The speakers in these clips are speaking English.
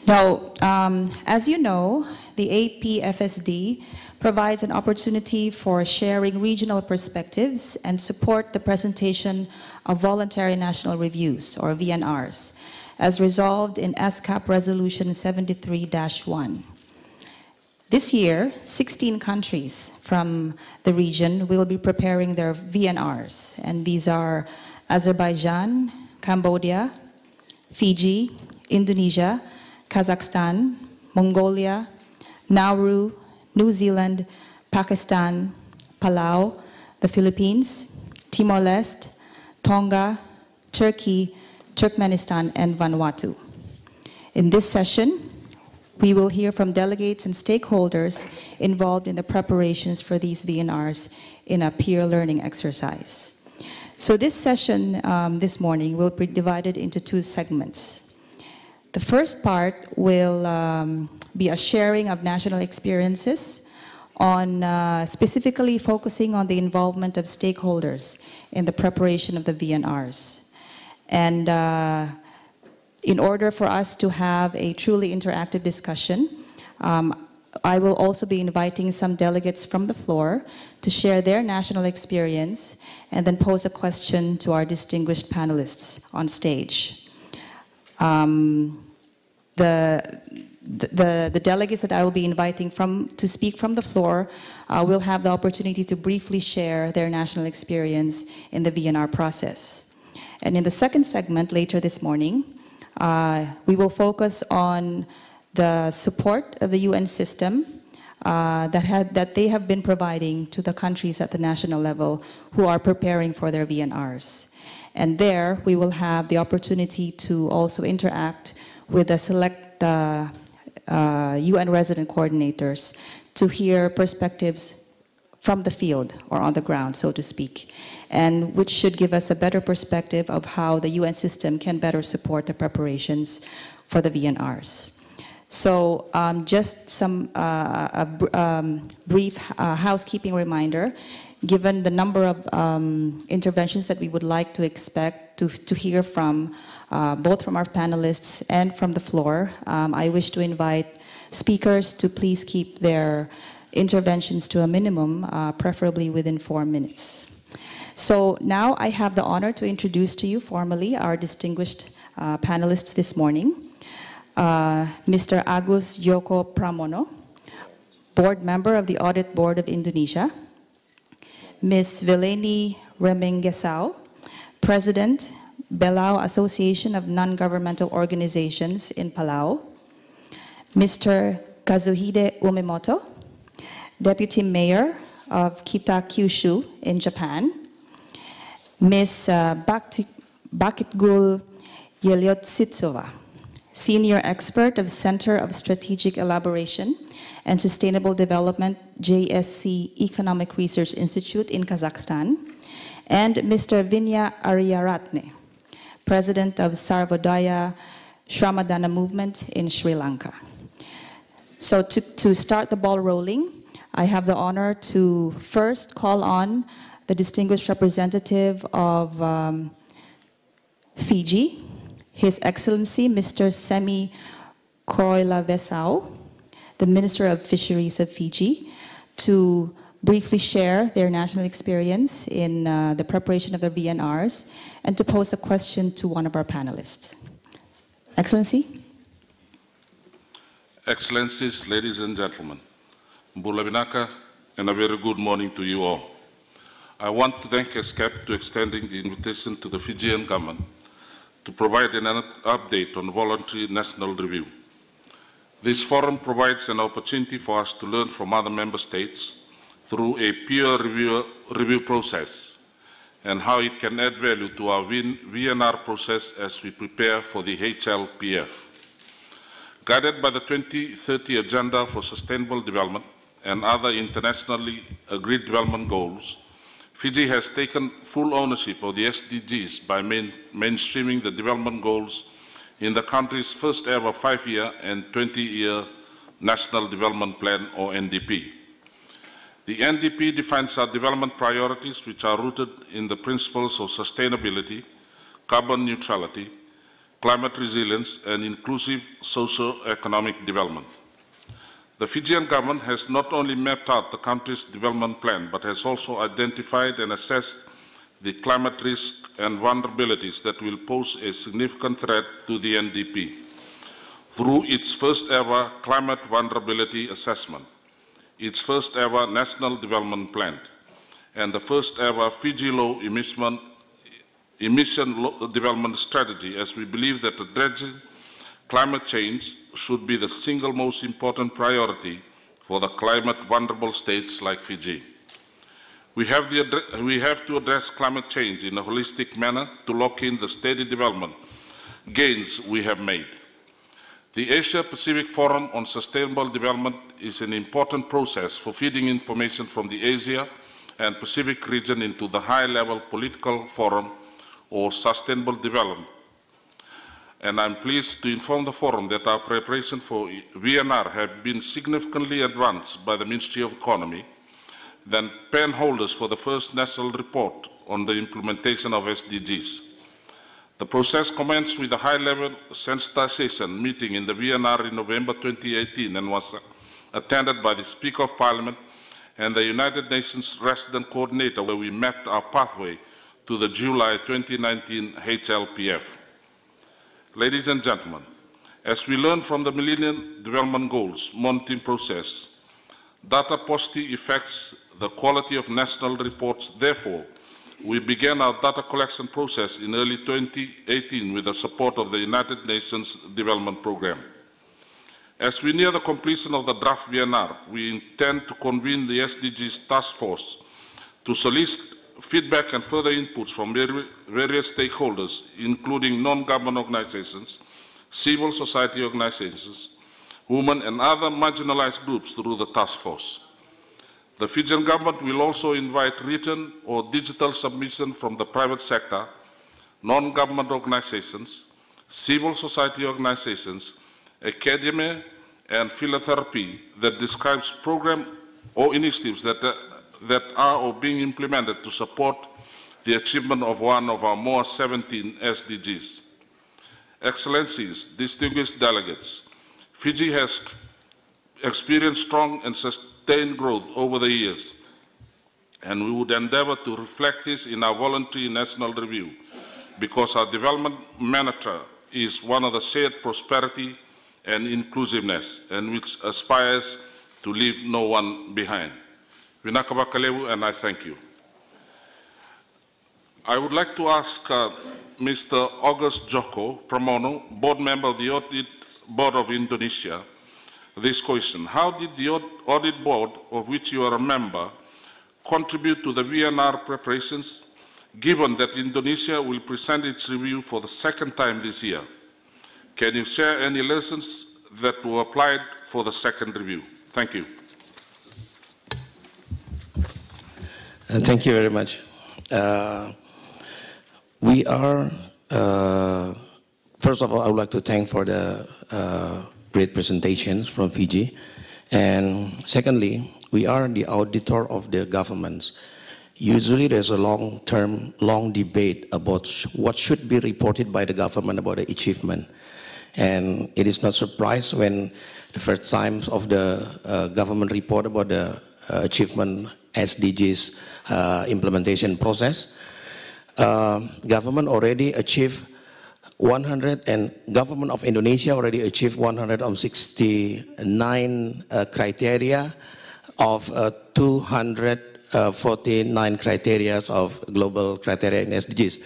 Now, as you know, the APFSD provides an opportunity for sharing regional perspectives and support the presentation of Voluntary National Reviews, or VNRs, as resolved in ESCAP Resolution 73-1. This year, 16 countries from the region will be preparing their VNRs, and these are Azerbaijan, Cambodia, Fiji, Indonesia, Kazakhstan, Mongolia, Nauru, New Zealand, Pakistan, Palau, the Philippines, Timor-Leste, Tonga, Turkey, Turkmenistan, and Vanuatu. In this session, we will hear from delegates and stakeholders involved in the preparations for these VNRs in a peer learning exercise. So this session this morning will be divided into two segments. The first part will be a sharing of national experiences on specifically focusing on the involvement of stakeholders in the preparation of the VNRs. And in order for us to have a truly interactive discussion, I will also be inviting some delegates from the floor to share their national experience and then pose a question to our distinguished panelists on stage. The delegates that I will be inviting to speak from the floor will have the opportunity to briefly share their national experience in the VNR process. And in the second segment later this morning, we will focus on the support of the UN system that they have been providing to the countries at the national level who are preparing for their VNRs. And there, we will have the opportunity to also interact with the select UN resident coordinators to hear perspectives from the field or on the ground, so to speak, and which should give us a better perspective of how the UN system can better support the preparations for the VNRs. So just some brief housekeeping reminder. Given the number of interventions that we would like to expect to hear from, both from our panelists and from the floor, I wish to invite speakers to please keep their interventions to a minimum, preferably within 4 minutes. So now I have the honor to introduce to you formally our distinguished panelists this morning. Mr. Agus Joko Pramono, board member of the Audit Board of Indonesia. Ms. Villaney Remengesau, President, Belau Association of Non-Governmental Organizations in Palau. Mr. Kazuhide Umemoto, Deputy Mayor of Kita Kyushu in Japan. Ms. Bakitgul Yeliotsitsova, Senior Expert of Center of Strategic Elaboration and Sustainable Development, JSC Economic Research Institute in Kazakhstan, and Mr. Vinya Ariyaratne, President of Sarvodaya Shramadana Movement in Sri Lanka. So to start the ball rolling, I have the honor to first call on the distinguished representative of Fiji, His Excellency Mr. Semi Koilavesau, the Minister of Fisheries of Fiji, to briefly share their national experience in the preparation of their VNRs and to pose a question to one of our panelists. Excellency? Excellencies, ladies and gentlemen, Mbula Binaka, and a very good morning to you all. I want to thank ESCAP for extending the invitation to the Fijian government to provide an update on Voluntary National Review. This forum provides an opportunity for us to learn from other member states through a peer review process and how it can add value to our VNR process as we prepare for the HLPF. Guided by the 2030 Agenda for Sustainable Development and other internationally agreed development goals, Fiji has taken full ownership of the SDGs by mainstreaming the development goals in the country's first ever 5-year and 20-year National Development Plan, or NDP. The NDP defines our development priorities, which are rooted in the principles of sustainability, carbon neutrality, climate resilience, and inclusive socio-economic development. The Fijian government has not only mapped out the country's development plan, but has also identified and assessed the climate risks and vulnerabilities that will pose a significant threat to the NDP through its first ever climate vulnerability assessment, its first ever national development plan, and the first ever Fiji low emission development strategy, as we believe that addressing climate change should be the single most important priority for the climate vulnerable states like Fiji. We have to address climate change in a holistic manner to lock in the steady development gains we have made. The Asia-Pacific Forum on Sustainable Development is an important process for feeding information from the Asia and Pacific region into the high-level political forum or sustainable development. And I'm pleased to inform the forum that our preparation for VNR have been significantly advanced by the Ministry of Economy, then pen holders for the first national report on the implementation of SDGs. The process commenced with a high-level sensitization meeting in the VNR in November 2018 and was attended by the Speaker of Parliament and the United Nations Resident Coordinator, where we mapped our pathway to the July 2019 HLPF. Ladies and gentlemen, as we learn from the Millennium Development Goals monitoring process, data positively affects the quality of national reports. Therefore, we began our data collection process in early 2018 with the support of the United Nations Development Programme. As we near the completion of the draft VNR, we intend to convene the SDGs task force to solicit feedback and further inputs from various stakeholders, including non-government organizations, civil society organizations, women and other marginalized groups through the task force. The Fijian government will also invite written or digital submission from the private sector, non-government organizations, civil society organizations, academia, and philanthropy that describes programs or initiatives that are or being implemented to support the achievement of one of our more 17 SDGs. Excellencies, distinguished delegates, Fiji has experienced strong and sustained growth over the years, and we would endeavor to reflect this in our voluntary national review, because our development mantra is one of the shared prosperity and inclusiveness, and which aspires to leave no one behind. Vinakabakalewu, and I thank you. I would like to ask Mr. Agus Joko Pramono, board member of the Audit Board of Indonesia, this question. How did the Audit Board, of which you are a member, contribute to the VNR preparations, given that Indonesia will present its review for the second time this year? Can you share any lessons that were applied for the second review? Thank you. Thank you very much. First of all, I would like to thank for the great presentations from Fiji. And secondly, we are the auditor of the governments. Usually there's a long debate about what should be reported by the government about the achievement. And it is not surprise when the first times of the government report about the achievement SDGs implementation process, government already achieved government of Indonesia already achieved 169 criteria of 249 criteria of global criteria in SDGs.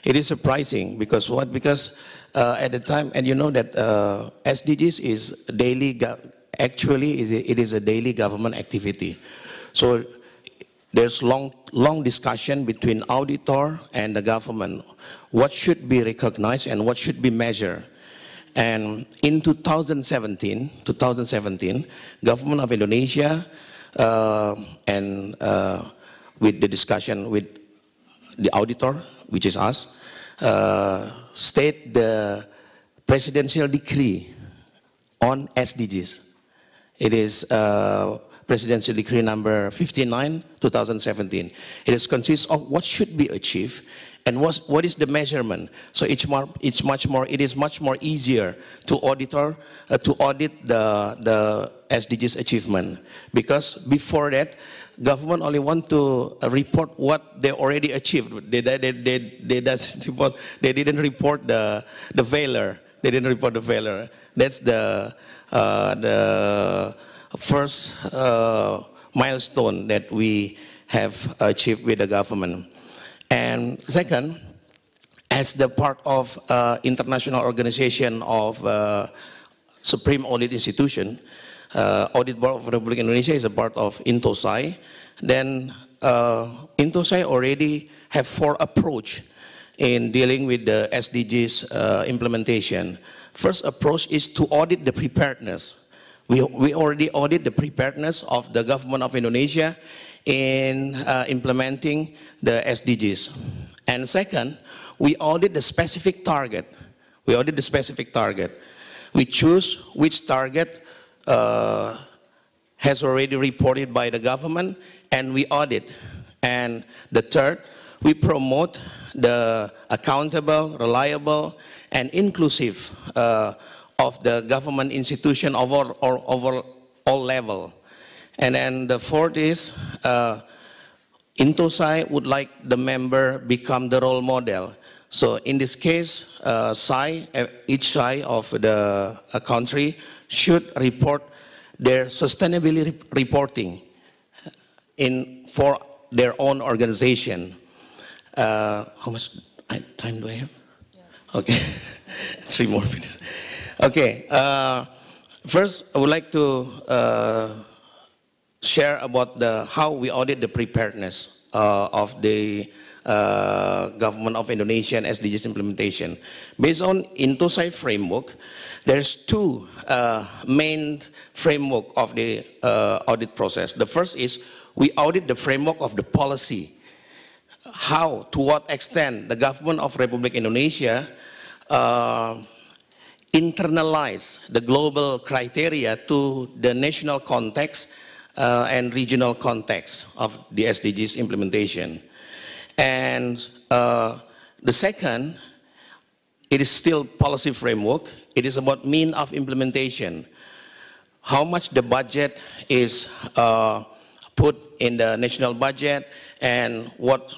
It is surprising because what? Because at the time, and you know that SDGs is daily, actually it is a daily government activity. So there's long discussion between auditor and the government. What should be recognized and what should be measured. And in 2017, government of Indonesia and with the discussion with the auditor, which is us, state the presidential decree on SDGs. It is Presidential Decree number 59, 2017. It consists of what should be achieved And what is the measurement? So it is much more easier to audit the SDGs achievement, because before that, government only want to report what they already achieved. They didn't report the failure. They didn't report the failure. That's the first milestone that we have achieved with the government. And second, as the part of international organization of Supreme Audit Institution, Audit Board of Republic Indonesia is a part of INTOSAI. Then INTOSAI already have 4 approach in dealing with the SDGs implementation. First approach is to audit the preparedness. We already audit the preparedness of the government of Indonesia in implementing the SDGs. And second, we audit the specific target. We audit the specific target. We choose which target has already reported by the government, and we audit. And the third, we promote the accountable, reliable, and inclusive of the government institution over all level. And then the fourth is, INTOSAI would like the member become the role model. So in this case, each SAI of the country should report their sustainability reporting for their own organization. How much time do I have? Yeah. Okay, 3 more minutes. Okay, first I would like to share about how we audit the preparedness of the government of Indonesia and SDGs implementation. Based on INTOSAI framework, there's 2 main framework of the audit process. The first is we audit the framework of the policy. How, to what extent the government of Republic Indonesia internalize the global criteria to the national context and regional context of the SDGs implementation. And the second, it is still policy framework. It is about mean of implementation. How much the budget is put in the national budget, and what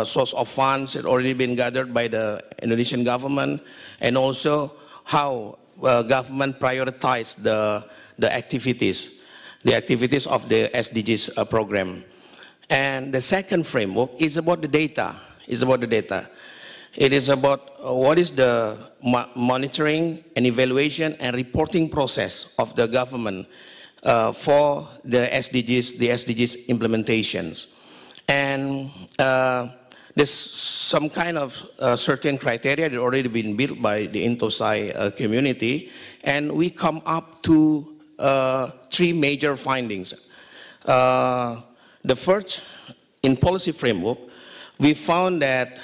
source of funds had already been gathered by the Indonesian government, and also how government prioritize the activities of the SDGs program. And the second framework is about the data. It is about what is the monitoring and evaluation and reporting process of the government for the SDGs implementations. And there's some kind of certain criteria that already been built by the INTOSAI community, and we come up to 3 major findings. The first, in policy framework, we found that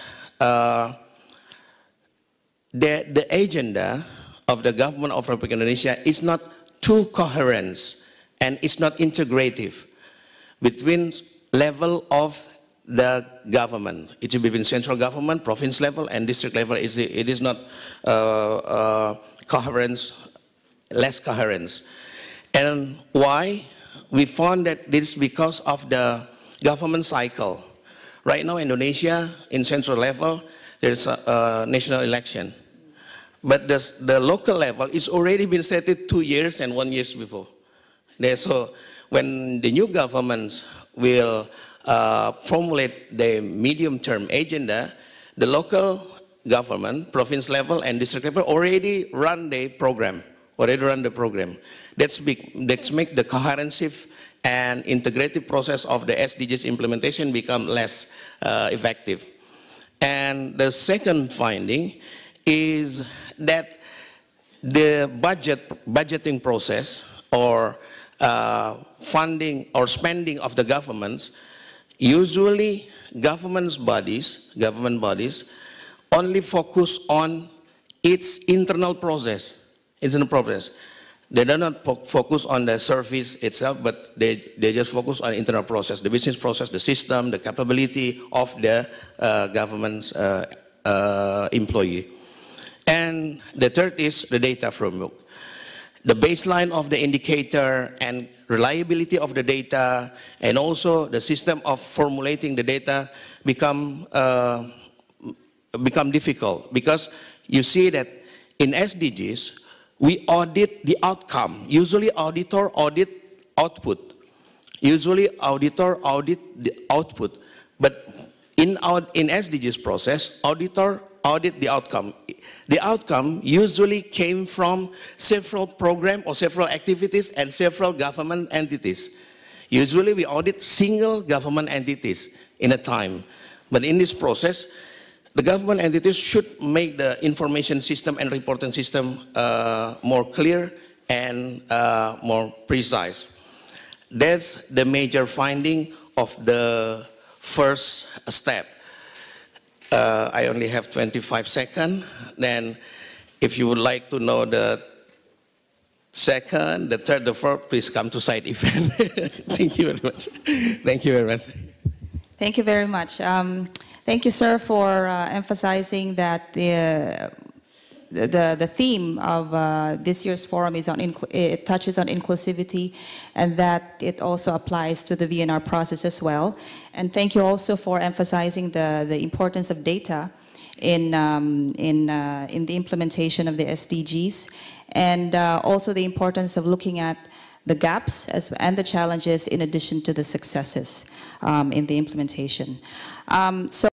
the agenda of the government of Republic Indonesia is not too coherent and it's not integrative between level of the government. It's between central government, province level, and district level. It is not coherence, less coherence. And why? We found that this is because of the government cycle. Right now, Indonesia, in central level, there's a national election. But the local level is already been set 2 years and 1 year before. So when the new government will formulate the medium-term agenda, the local government, province level and district level already run the program. That's make the coherency and integrative process of the SDGs implementation become less effective. And the second finding is that the budgeting process or funding or spending of the governments, usually government bodies only focus on its internal process. The they do not focus on the service itself, but they just focus on internal process, the business process, the system, the capability of the government's employee. And the third is the data framework. The baseline of the indicator and reliability of the data, and also the system of formulating the data become difficult, because you see that in SDGs, we audit the outcome. Usually auditor audit output. Usually auditor audit the output. But in SDGs process, auditor audit the outcome. The outcome usually came from several programs or several activities and several government entities. Usually we audit single government entities in a time. But in this process, the government entities should make the information system and reporting system more clear and more precise. That's the major finding of the first step. I only have 25 seconds. Then if you would like to know the second, the third, the fourth, please come to side event. Thank you very much. Thank you very much. Thank you very much. Thank you, sir, for emphasizing that the theme of this year's forum is it touches on inclusivity, and that it also applies to the VNR process as well. And thank you also for emphasizing the importance of data in the implementation of the SDGs, and also the importance of looking at the gaps and the challenges in addition to the successes in the implementation. So